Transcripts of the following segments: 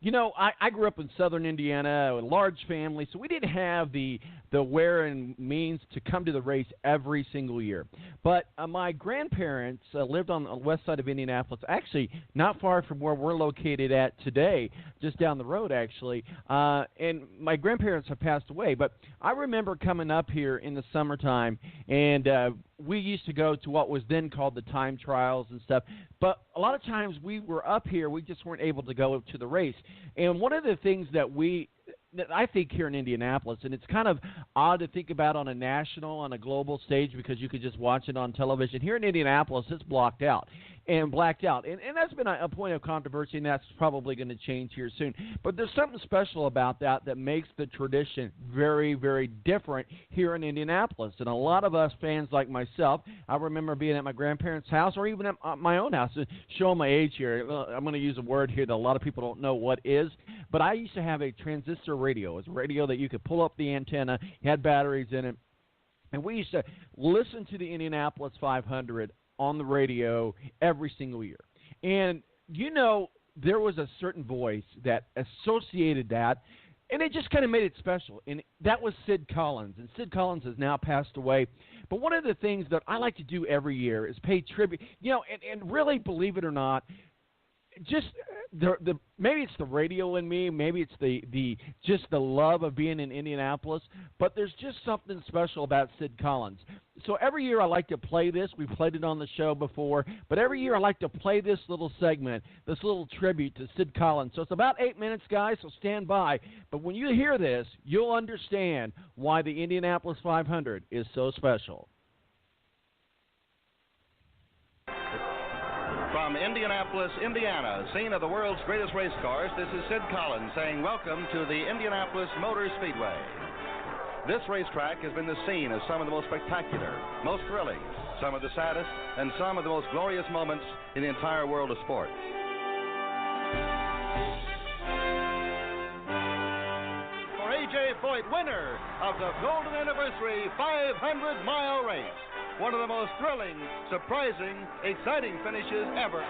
You know, I grew up in southern Indiana, a large family, so we didn't have the where and means to come to the race every single year. But my grandparents lived on the west side of Indianapolis, actually not far from where we're located at today, just down the road, actually. And my grandparents have passed away, but I remember coming up here in the summertime, and we used to go to what was then called the time trials and stuff. But a lot of times we were up here, we just weren't able to go to the race. And one of the things that I think here in Indianapolis, and it's kind of odd to think about on a global stage because you could just watch it on television. Here in Indianapolis, it's blacked out. And that's been a point of controversy, and that's probably going to change here soon. But there's something special about that makes the tradition very, very different here in Indianapolis. And a lot of us fans like myself, I remember being at my grandparents' house or even at my own house, showing my age here. I'm going to use a word here that a lot of people don't know what is. But I used to have a transistor radio. It's a radio that you could pull up the antenna, had batteries in it. And we used to listen to the Indianapolis 500 on the radio every single year. And, you know, there was a certain voice that associated that, and it just kind of made it special. And that was Sid Collins. And Sid Collins has now passed away. But one of the things that I like to do every year is pay tribute. You know, and really, believe it or not, just maybe it's the radio in me, maybe it's just the love of being in Indianapolis, but there's just something special about Sid Collins. So every year I like to play this. We've played it on the show before, but every year I like to play this little segment, this little tribute to Sid Collins. So it's about 8 minutes, guys, so stand by. But when you hear this, you'll understand why the Indianapolis 500 is so special. From Indianapolis, Indiana, scene of the world's greatest race cars, this is Sid Collins saying welcome to the Indianapolis Motor Speedway. This racetrack has been the scene of some of the most spectacular, most thrilling, some of the saddest, and some of the most glorious moments in the entire world of sport. For A.J. Foyt, winner of the Golden Anniversary 500-mile race. One of the most thrilling, surprising, exciting finishes ever.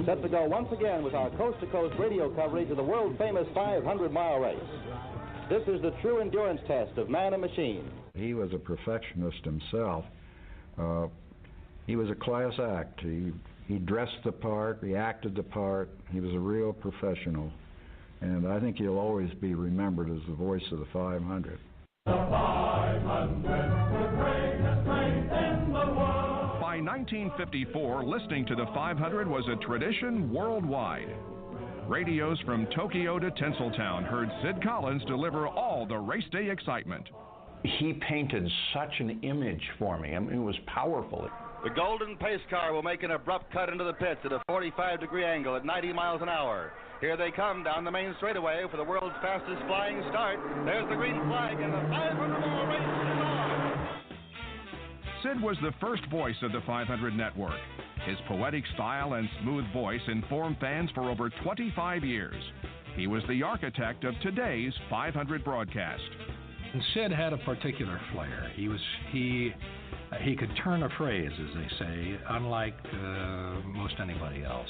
Set to go once again with our coast-to-coast radio coverage of the world-famous 500-mile race. This is the true endurance test of man and machine. He was a perfectionist himself. He was a class act. He dressed the part, he acted the part. He was a real professional. And I think he'll always be remembered as the voice of the 500. The 500, the greatest race in the world. By 1954, listening to the 500 was a tradition worldwide. Radios from Tokyo to Tinseltown heard Sid Collins deliver all the race day excitement. He painted such an image for me. I mean, it was powerful. The Golden Pace Car will make an abrupt cut into the pits at a 45-degree angle at 90 miles an hour. Here they come down the main straightaway for the world's fastest flying start. There's the green flag, and the 500-mile race is on. Sid was the first voice of the 500 network. His poetic style and smooth voice informed fans for over 25 years. He was the architect of today's 500 broadcast. And Sid had a particular flair. He could turn a phrase, as they say, unlike most anybody else.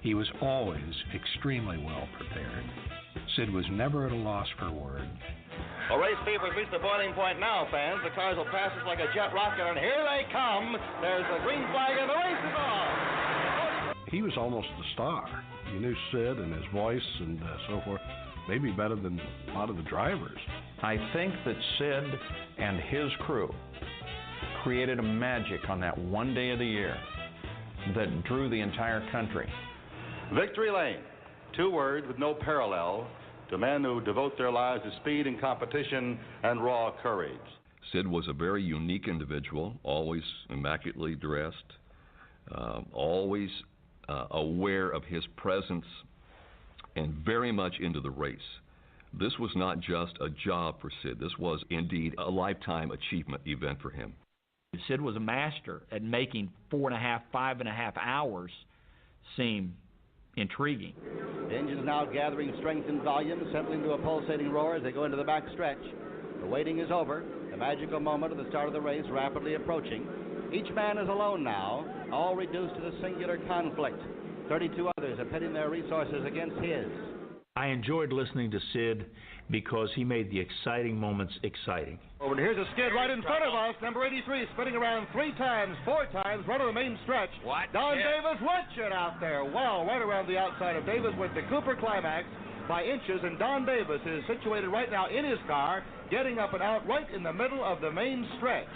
He was always extremely well prepared. Sid was never at a loss for word. Well, race fever has reached the boiling point now, fans. The cars will pass us like a jet rocket, and here they come. There's the green flag, and the race is on. He was almost a star. You knew Sid and his voice and so forth, maybe better than a lot of the drivers. I think that Sid and his crew created a magic on that one day of the year that drew the entire country. Victory Lane, 2 words with no parallel to men who devote their lives to speed and competition and raw courage. Sid was a very unique individual, always immaculately dressed, always aware of his presence, and very much into the race. This was not just a job for Sid. This was indeed a lifetime achievement event for him. Sid was a master at making 4.5, 5.5 hours seem intriguing. The engine's now gathering strength and volume, settling to a pulsating roar as they go into the back stretch. The waiting is over. The magical moment of the start of the race rapidly approaching. Each man is alone now, all reduced to the singular conflict. 32 others are pitting their resources against his. I enjoyed listening to Sid because he made the exciting moments exciting. Oh, and here's a skid right in front of us. Number 83 spinning around 3 times, 4 times, right on the main stretch. Don Davis, watch it out there. Wow, right around the outside of Davis with the Cooper Climax by inches, and Don Davis is situated right now in his car, getting up and out right in the middle of the main stretch.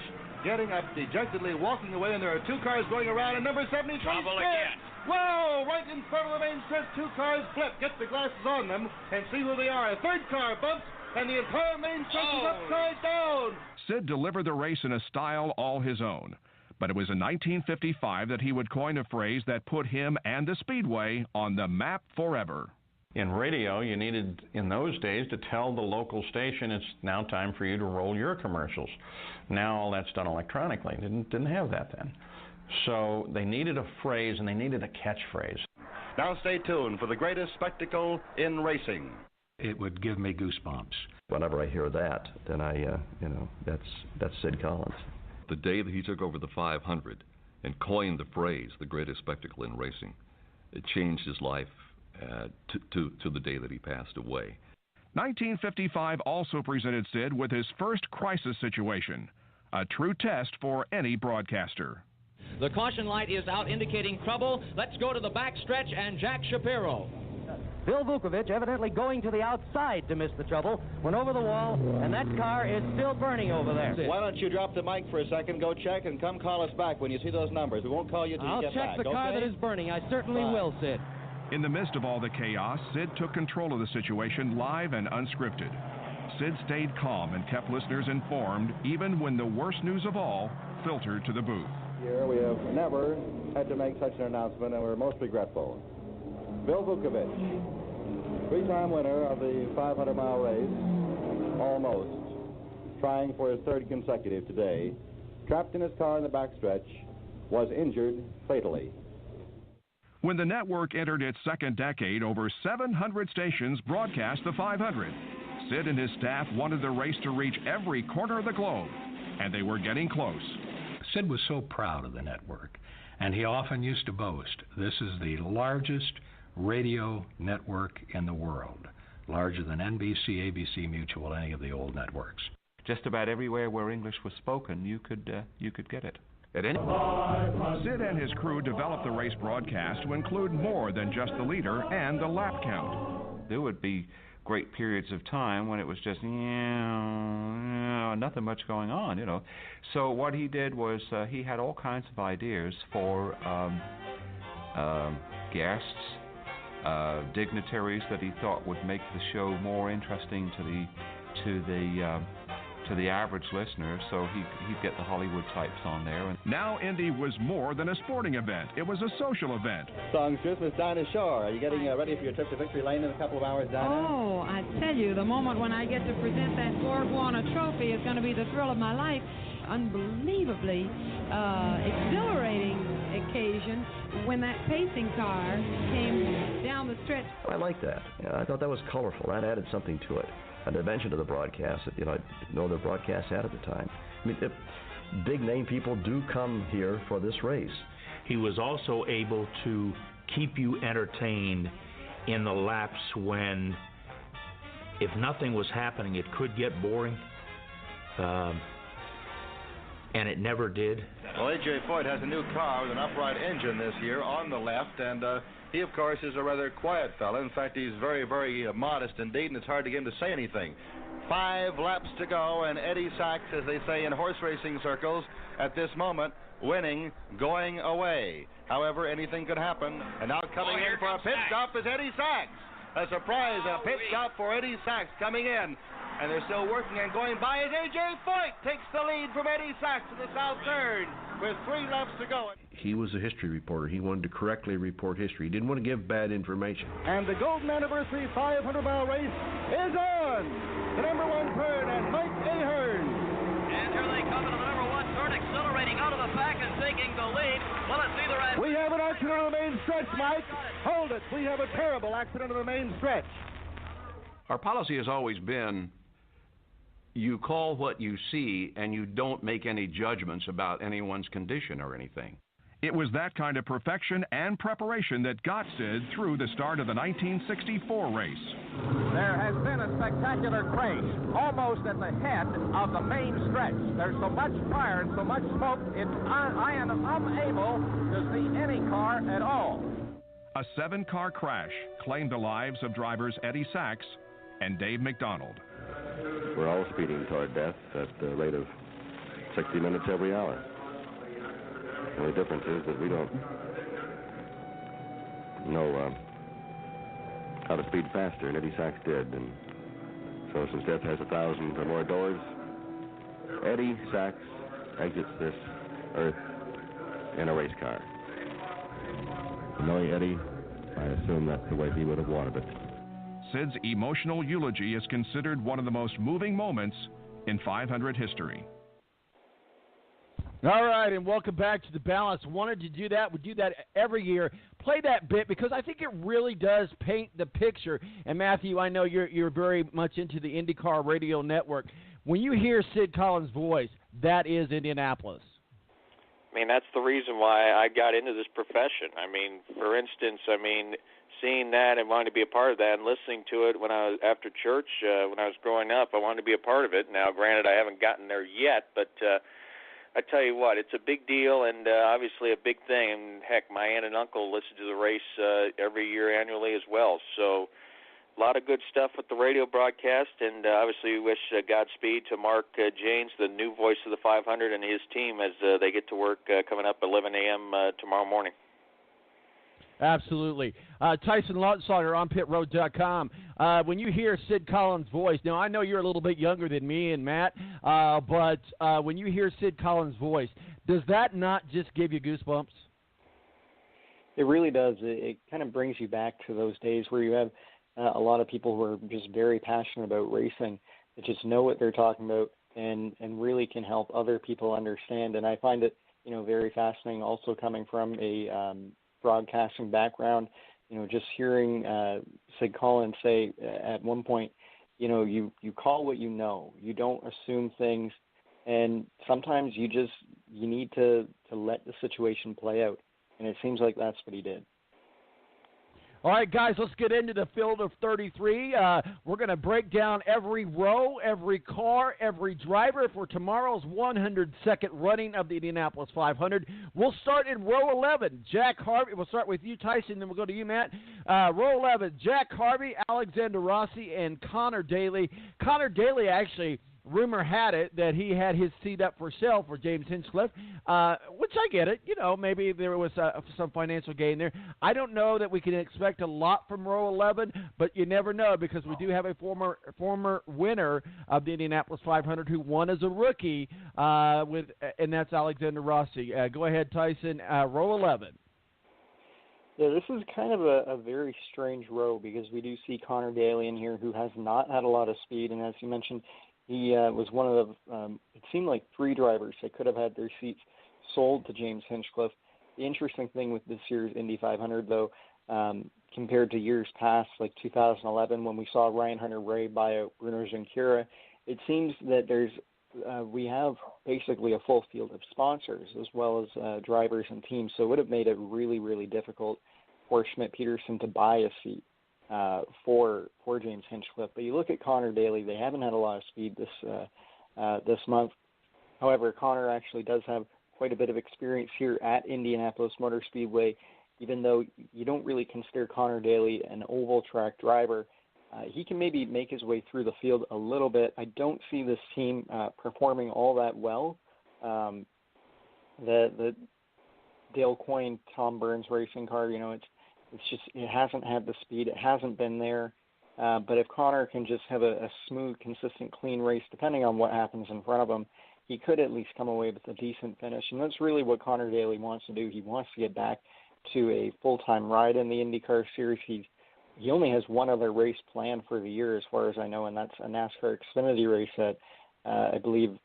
Getting up dejectedly, walking away, and there are 2 cars going around, and number 73 Trouble again. Whoa, right in front of the main stretch, 2 cars flip. Get the glasses on them and see who they are. A 3rd car bumps, and the entire main stretch is upside down. Sid delivered the race in a style all his own. But it was in 1955 that he would coin a phrase that put him and the Speedway on the map forever. In radio, you needed, in those days, to tell the local station it's now time for you to roll your commercials. Now all that's done electronically. Didn't have that then. So they needed a phrase, and they needed a catchphrase. Now stay tuned for the greatest spectacle in racing. It would give me goosebumps. Whenever I hear that, then that's Sid Collins. The day that he took over the 500 and coined the phrase, the greatest spectacle in racing, it changed his life to the day that he passed away. 1955 also presented Sid with his first crisis situation, a true test for any broadcaster. The caution light is out indicating trouble. Let's go to the back stretch and Jack Shapiro. Bill Vukovich evidently going to the outside to miss the trouble, went over the wall, and that car is still burning over there. Why don't you drop the mic for a second, go check, and come call us back when you see those numbers. We won't call you till you get back. I'll check the car that is burning. I certainly will, Sid. In the midst of all the chaos, Sid took control of the situation live and unscripted. Sid stayed calm and kept listeners informed, even when the worst news of all filtered to the booth. Here we have never had to make such an announcement, and we're most regretful. Bill Vukovich, 3-time winner of the 500-mile race, almost, trying for his 3rd consecutive today, trapped in his car in the backstretch, was injured fatally. When the network entered its 2nd decade, over 700 stations broadcast the 500. Sid and his staff wanted the race to reach every corner of the globe, and they were getting close. Sid was so proud of the network, and he often used to boast, this is the largest radio network in the world, larger than NBC, ABC, Mutual, any of the old networks. Just about everywhere where English was spoken, you could get it. Sid and his crew developed the race broadcast to include more than just the leader and the lap count. There would be great periods of time when it was just nothing much going on, So what he did was he had all kinds of ideas for guests, dignitaries that he thought would make the show more interesting to the average listener, so he'd get the Hollywood types on there. Now Indy was more than a sporting event. It was a social event. Songstress, Miss Dinah Shore. Are you getting ready for your trip to Victory Lane in a couple of hours, Dinah? Oh, I tell you, the moment when I get to present that Borg Warner trophy is going to be the thrill of my life. Unbelievably exhilarating occasion when that pacing car came down the stretch. I like that. I thought that was colorful. That added something to it. A dimension to the broadcast that I didn't know the broadcast had at the time. I mean, big name people do come here for this race. He was also able to keep you entertained in the laps when, if nothing was happening, it could get boring, and it never did. Well, A.J. Foyt has a new car with an upright engine this year on the left, and he, of course, is a rather quiet fellow. In fact, he's very, very modest indeed, and it's hard to get him to say anything. 5 laps to go, and Eddie Sachs, as they say in horse racing circles, at this moment, winning, going away. However, anything could happen. And now coming in for a pit stop is Eddie Sachs. A surprise, a pit stop for Eddie Sachs coming in. And they're still working and going by as A.J. Foyt takes the lead from Eddie Sachs to the south turn with 3 laps to go. He was a history reporter. He wanted to correctly report history. He didn't want to give bad information. And the Golden Anniversary 500-mile race is on. The number 1 turn and Mike Ahern. And here they come into the number 1 turn, accelerating out of the pack and taking the lead. Well, it's either at... We have an accident on the main stretch, Mike. Hold it. We have a terrible accident on the main stretch. Our policy has always been you call what you see and you don't make any judgments about anyone's condition or anything. It was that kind of perfection and preparation that got Sid through the start of the 1964 race. There has been a spectacular crash almost at the head of the main stretch. There's so much fire and so much smoke, I am unable to see any car at all. A 7-car crash claimed the lives of drivers Eddie Sachs and Dave McDonald. We're all speeding toward death at the rate of 60 minutes every hour. The only difference is that we don't know how to speed faster, and Eddie Sachs did. And so since death has 1,000 or more doors, Eddie Sachs exits this earth in a race car. Knowing Eddie, I assume that's the way he would have wanted it. Sid's emotional eulogy is considered one of the most moving moments in 500 history. All right, and welcome back to The Balance. Wanted to do that. We do that every year. Play that bit because I think it really does paint the picture. And, Matthew, I know you're very much into the IndyCar radio network. When you hear Sid Collins' voice, that is Indianapolis. I mean, that's the reason why I got into this profession. I mean, for instance, seeing that and wanting to be a part of that and listening to it when I was after church, when I was growing up, I wanted to be a part of it. Now, granted, I haven't gotten there yet, but I tell you what, it's a big deal and obviously a big thing. And heck, my aunt and uncle listen to the race every year annually as well. So a lot of good stuff with the radio broadcast, and obviously we wish Godspeed to Mark Janes, the new voice of the 500, and his team as they get to work coming up at 11 a.m. Tomorrow morning. Absolutely. Tyson Lautenschlager on pitroad.com. When you hear Sid Collins' voice, now I know you're a little bit younger than me and Matt, but when you hear Sid Collins' voice, does that not just give you goosebumps? It really does. It kind of brings you back to those days where you have a lot of people who are just very passionate about racing, that just know what they're talking about and really can help other people understand. And I find it, very fascinating also coming from a broadcasting background, just hearing Sid Collins say at one point, you call what you know. You don't assume things, and sometimes you need to let the situation play out. And it seems like that's what he did. All right, guys, let's get into the field of 33. We're going to break down every row, every car, every driver for tomorrow's 102nd running of the Indianapolis 500. We'll start in row 11. Jack Harvey. We'll start with you, Tyson, then we'll go to you, Matt. Row 11, Jack Harvey, Alexander Rossi, and Connor Daly. Connor Daly actually, rumor had it that he had his seat up for sale for James Hinchcliffe, which I get it. Maybe there was some financial gain there. I don't know that we can expect a lot from row 11, but you never know because we do have a former winner of the Indianapolis 500 who won as a rookie, and that's Alexander Rossi. Go ahead, Tyson. Row 11. Yeah, this is kind of a very strange row because we do see Connor Daly in here who has not had a lot of speed, and as you mentioned, he was one of the, it seemed like 3 drivers that could have had their seats sold to James Hinchcliffe. The interesting thing with this year's Indy 500, though, compared to years past, like 2011, when we saw Ryan Hunter-Ray buy out Bruno Junqueira, it seems that we have basically a full field of sponsors as well as drivers and teams. So it would have made it really, really difficult for Schmidt-Peterson to buy a seat for James Hinchcliffe. But you look at Connor Daly, they haven't had a lot of speed this month. However, Connor actually does have quite a bit of experience here at Indianapolis Motor Speedway, even though you don't really consider Connor Daly an oval track driver. He can maybe make his way through the field a little bit. I don't see this team performing all that well. The Dale Coyne, Tom Burns racing car, it hasn't had the speed. It hasn't been there. But if Connor can just have a smooth, consistent, clean race, depending on what happens in front of him, he could at least come away with a decent finish. And that's really what Connor Daly wants to do. He wants to get back to a full-time ride in the IndyCar Series. He only has one other race planned for the year, as far as I know, and that's a NASCAR Xfinity race at, I believe,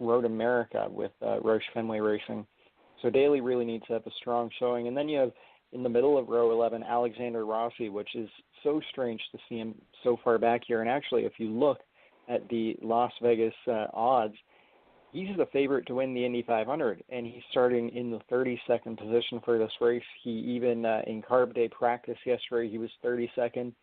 Road America with Roush Fenway Racing. So Daly really needs to have a strong showing. And then you have, in the middle of row 11, Alexander Rossi, which is so strange to see him so far back here. And actually, if you look at the Las Vegas odds, he's the favorite to win the Indy 500, and he's starting in the 32nd position for this race. He even, in Carb Day practice yesterday, he was 32nd.